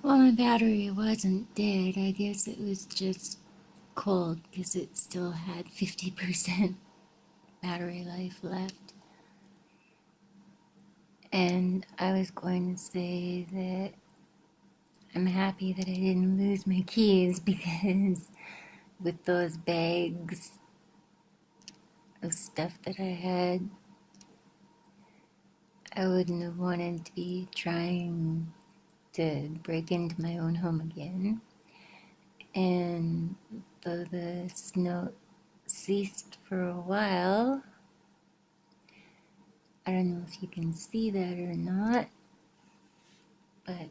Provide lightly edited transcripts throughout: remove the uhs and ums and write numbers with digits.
Well, my battery wasn't dead. I guess it was just cold because it still had 50% battery life left. And I was going to say that I'm happy that I didn't lose my keys because with those bags of stuff that I had, I wouldn't have wanted to be trying to break into my own home again. And though the snow ceased for a while, I don't know if you can see that or not, but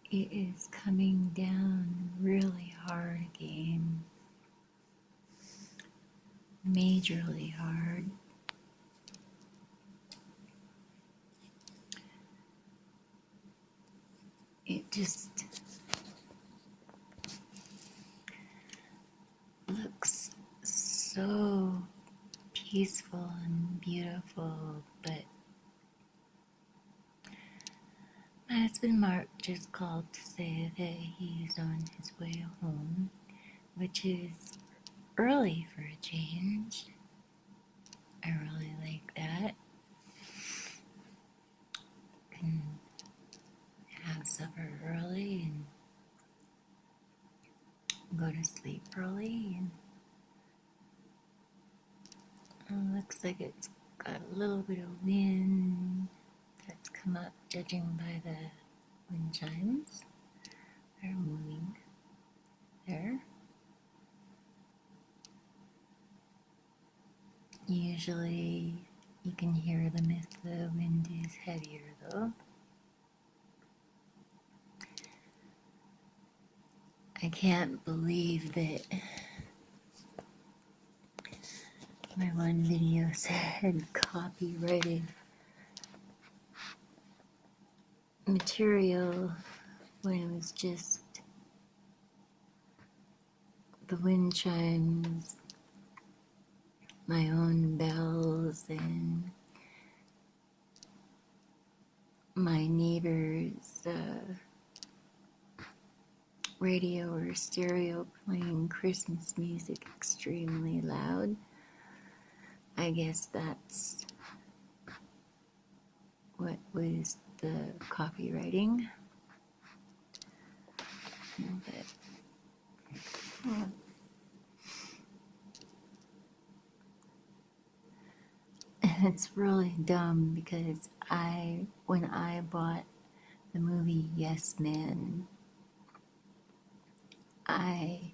it is coming down really hard again. Majorly hard. It just looks so peaceful and beautiful, but my husband Mark just called to say that he's on his way home, which is early for a change. I really like that. Can have supper early and go to sleep early, and it looks like it's got a little bit of wind that's come up, judging by the wind chimes. They're moving there. Usually you can hear them if the wind is heavier though. I can't believe that my one video said copyrighted material when it was just the wind chimes, my own bells, and my neighbor's radio or stereo playing Christmas music extremely loud. I guess that's what was the copywriting. But, it's really dumb because when I bought the movie Yes Man, I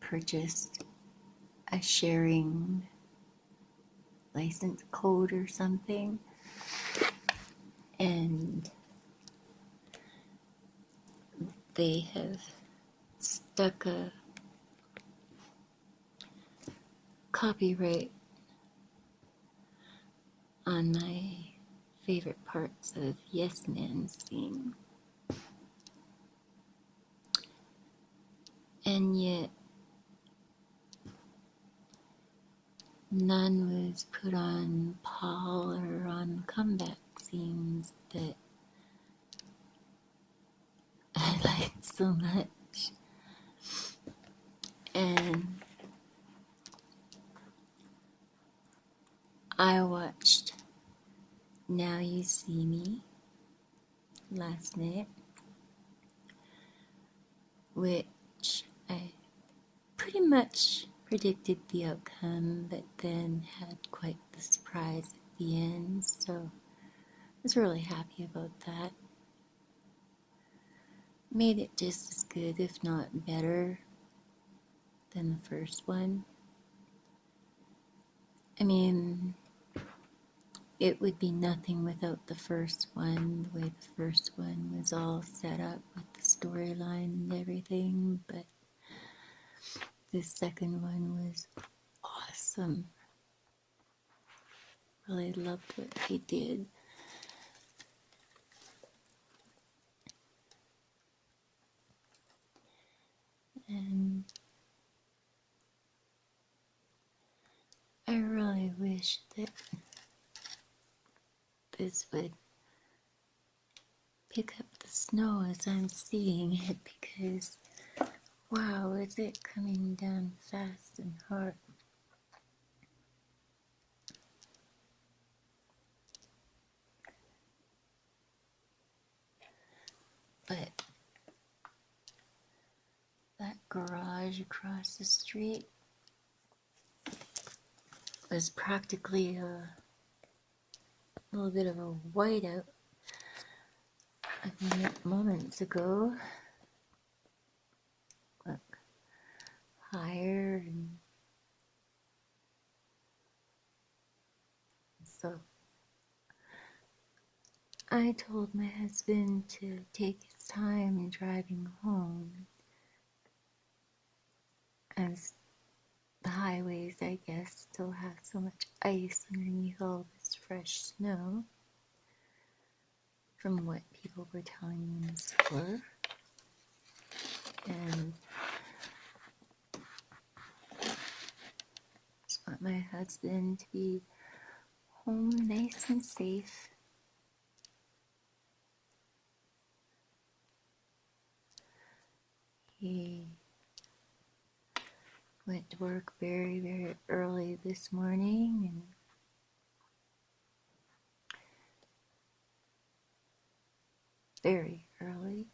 purchased a sharing license code or something, and they have stuck a copyright on my favorite parts of Yes Man scene. And yet none was put on Paul or on comeback scenes that I liked so much. And I watched Now You See Me last night, which I pretty much predicted the outcome, but then had quite the surprise at the end, so I was really happy about that. Made it just as good, if not better, than the first one. I mean, it would be nothing without the first one, the way the first one was all set up with the storyline and everything, but the second one was awesome. Really loved what they did. And I really wish that this would pick up the snow as I'm seeing it because, wow, is it coming down fast and hard. But that garage across the street was practically a little bit of a whiteout a few moments ago. Look, higher, and so I told my husband to take his time in driving home, as the highways, I guess, still have so much ice underneath all this fresh snow, from what people were telling me in the store. And just want my husband to be home nice and safe. He went to work very, very early this morning, and very early.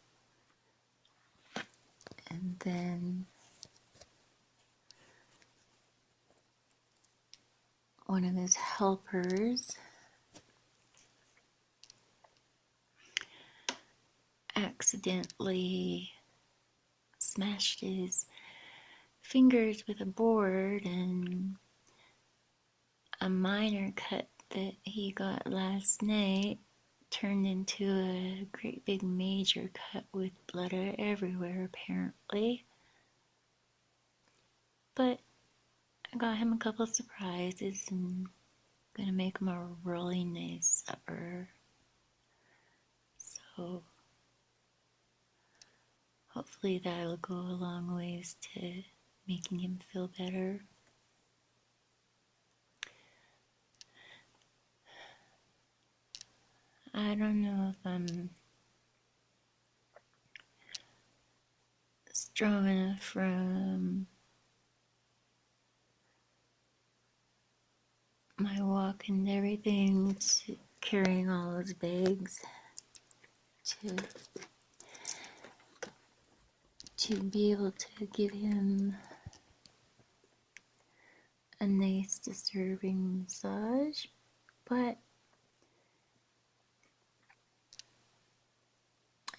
And then one of his helpers accidentally smashed his fingers with a board, and a minor cut that he got last night turned into a great big major cut with blood everywhere apparently. But I got him a couple of surprises and gonna make him a really nice supper. So hopefully that'll go a long ways to making him feel better. I don't know if I'm strong enough from my walk and everything, to carrying all those bags, to be able to give him a nice disturbing massage. But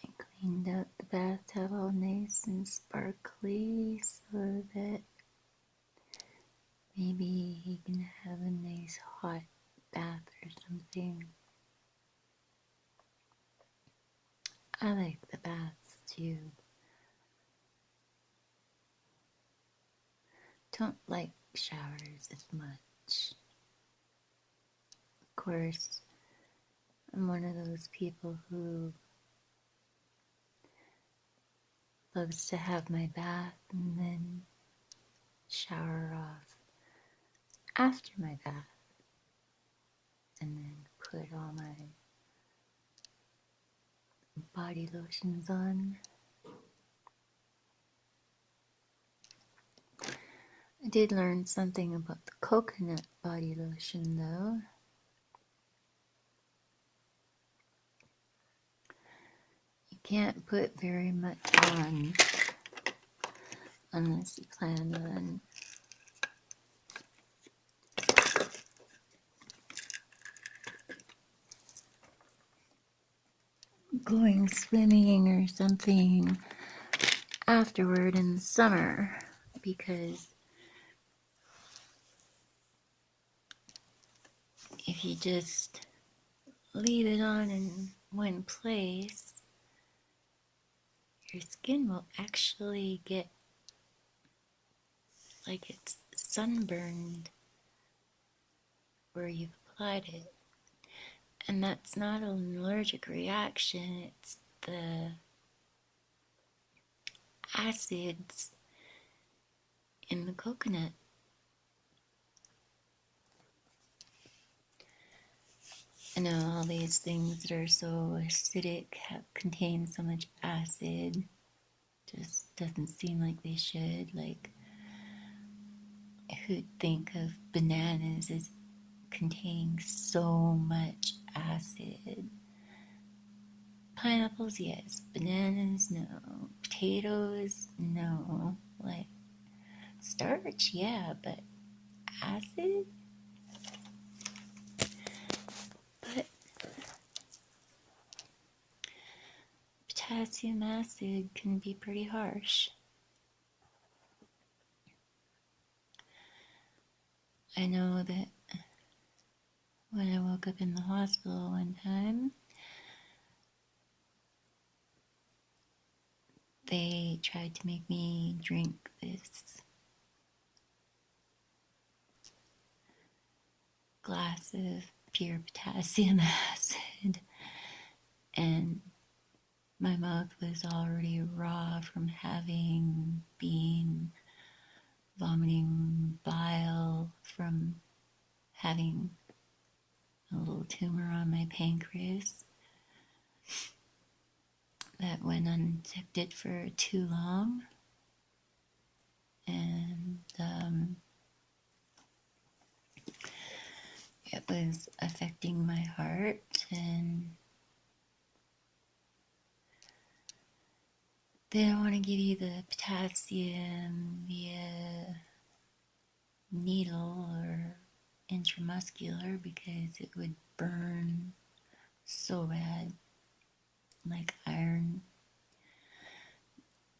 I cleaned up the bathtub all nice and sparkly so that maybe he can have a nice hot bath or something. I like the baths too. Don't like showers as much. Of course, I'm one of those people who loves to have my bath and then shower off after my bath, and then put all my body lotions on. I did learn something about the coconut body lotion though. You can't put very much on unless you plan on going swimming or something afterward in the summer, because if you just leave it on in one place, your skin will actually get like it's sunburned where you've applied it. And that's not an allergic reaction, it's the acids in the coconut. I know all these things that are so acidic contain so much acid. Just doesn't seem like they should. Like, who'd think of bananas as containing so much acid? Pineapples, yes. Bananas, no. Potatoes, no. Like, starch, yeah, but acid? But potassium acid can be pretty harsh. I know that when I woke up in the hospital one time, they tried to make me drink this glass of pure potassium acid, and my mouth was already raw from having been vomiting bile from having a little tumor on my pancreas that went undetected for too long. And it was affecting my heart, and they don't want to give you the potassium via needle or intramuscular because it would burn so bad, like iron.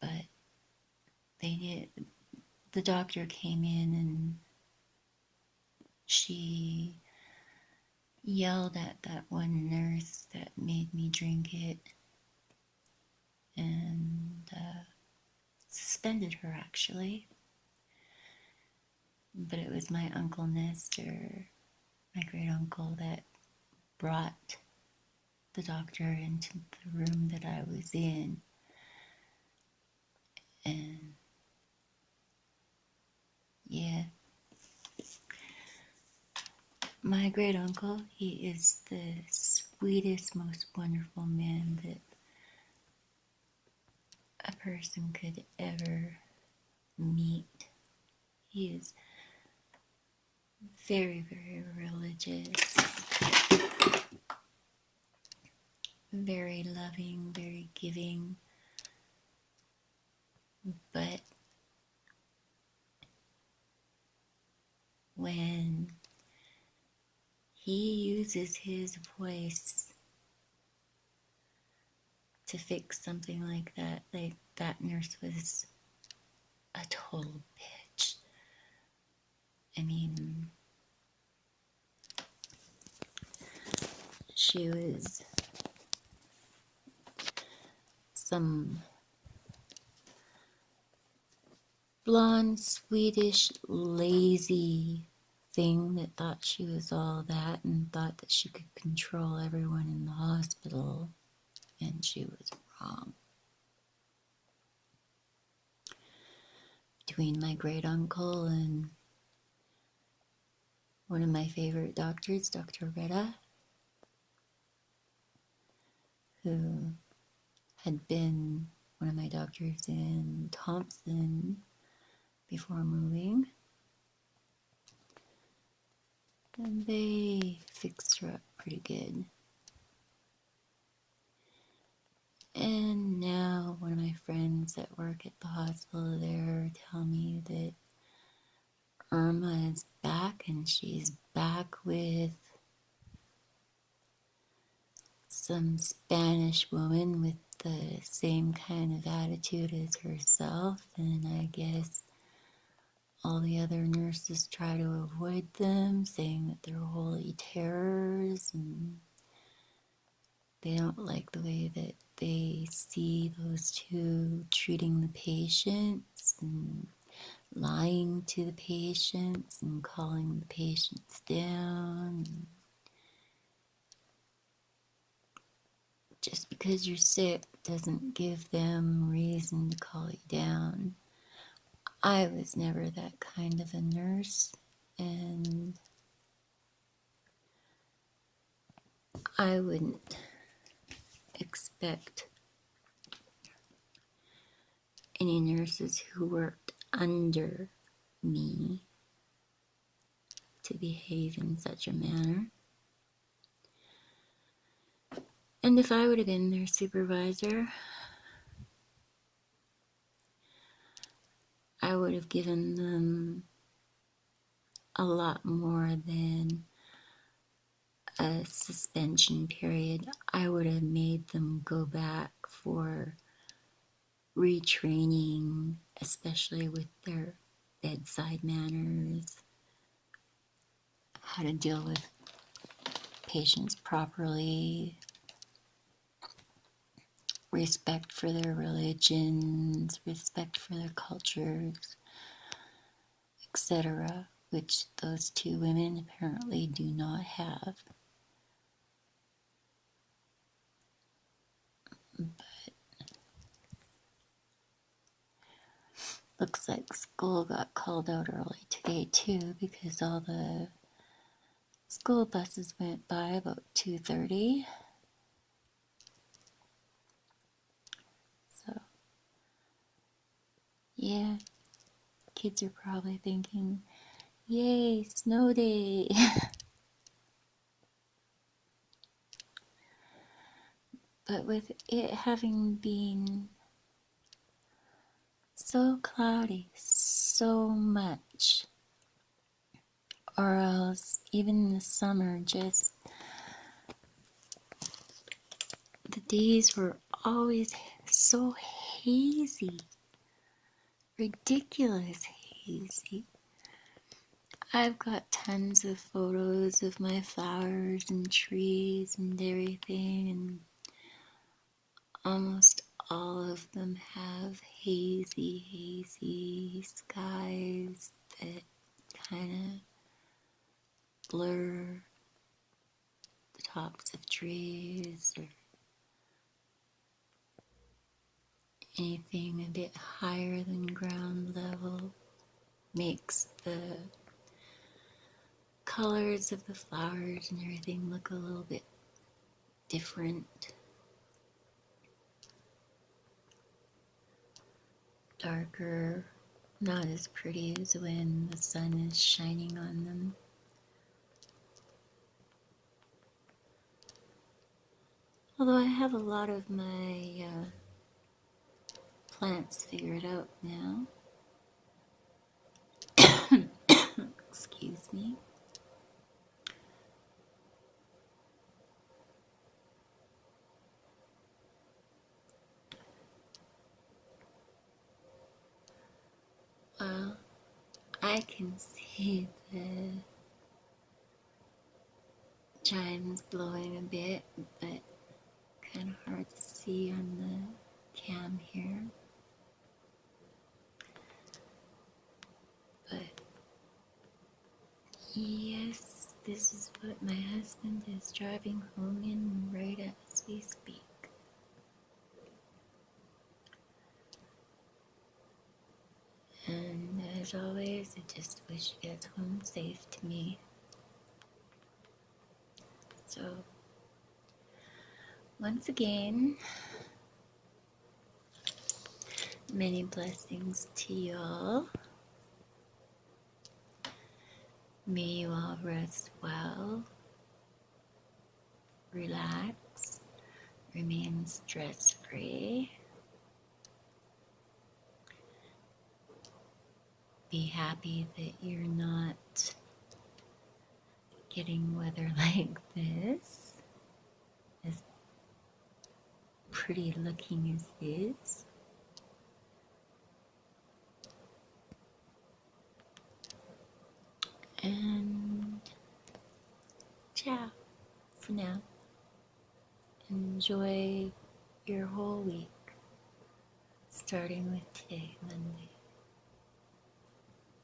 But they did. The doctor came in and she yelled at that one nurse that made me drink it and suspended her, actually. But it was my Uncle Nestor, my great uncle, that brought the doctor into the room that I was in. And yeah, my great uncle, he is the sweetest, most wonderful man that a person could ever meet. He is very, very religious, very loving, very giving, but when he uses his voice to fix something like that nurse was a total bitch. I mean, she was some blonde, Swedish, lazy thing that thought she was all that and thought that she could control everyone in the hospital, and she was wrong. Between my great uncle and one of my favorite doctors, Dr. Retta, who had been one of my doctors in Thompson before moving, and they fixed her up pretty good. And now one of my friends that work at the hospital there tell me that Irma is back, and she's back with some Spanish woman with the same kind of attitude as herself, and I guess all the other nurses try to avoid them, saying that they're holy terrors, and they don't like the way that they see those two treating the patients and lying to the patients and calling the patients down. Just because you're sick doesn't give them reason to call you down. I was never that kind of a nurse, and I wouldn't expect any nurses who worked under me to behave in such a manner. And if I would have been their supervisor, I would have given them a lot more than a suspension period. I would have made them go back for retraining, especially with their bedside manners, how to deal with patients properly, respect for their religions, respect for their cultures, etc., which those two women apparently do not have. But looks like school got called out early today too, because all the school buses went by about 2:30. So, yeah, kids are probably thinking, yay, snow day. But with it having been so cloudy so much, or else even in the summer, just the days were always so hazy, ridiculous hazy. I've got tons of photos of my flowers and trees and everything, and almost all of them have hazy skies that kind of blur the tops of trees or anything a bit higher than ground level. Makes the colors of the flowers and everything look a little bit different. Darker, not as pretty as when the sun is shining on them. Although I have a lot of my plants figured out now. Excuse me. Well, I can see the chimes blowing a bit, but kind of hard to see on the cam here. But yes, this is what my husband is driving home in right as we speak. And as always, I just wish he gets home safe to me. So, once again, many blessings to y'all. May you all rest well, relax, remain stress-free. Be happy that you're not getting weather like this, as pretty looking as this. And ciao for now. Enjoy your whole week, starting with today, Monday.